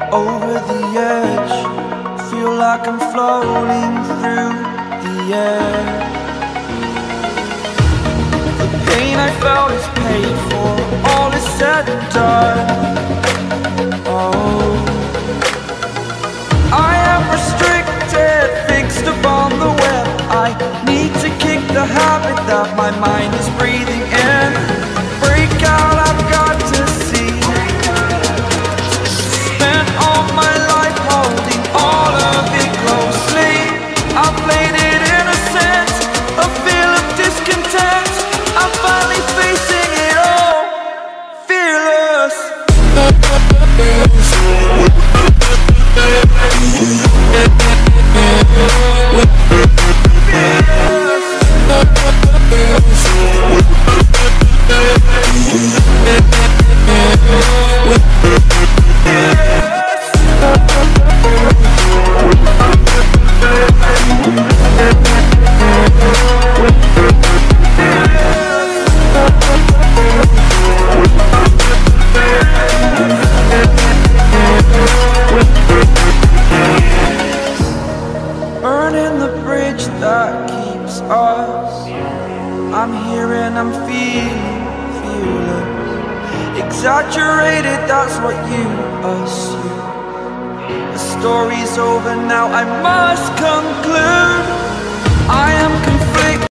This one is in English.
Over the edge, feel like I'm floating through the air. The pain I felt is paid for, all is said and done. Oh, I am restricted, fixed upon the web. I need to kick the habit that my mind is breathing in. Break out, I've got to see. Spent all my life holding all of it closely. I played it innocent, a feel of discontent. I'm finally facing it all, fearless. Burning the bridge that keeps us. I'm here and I'm feeling fearless. Exaggerated, that's what you assume. The story's over now, I must conclude. I am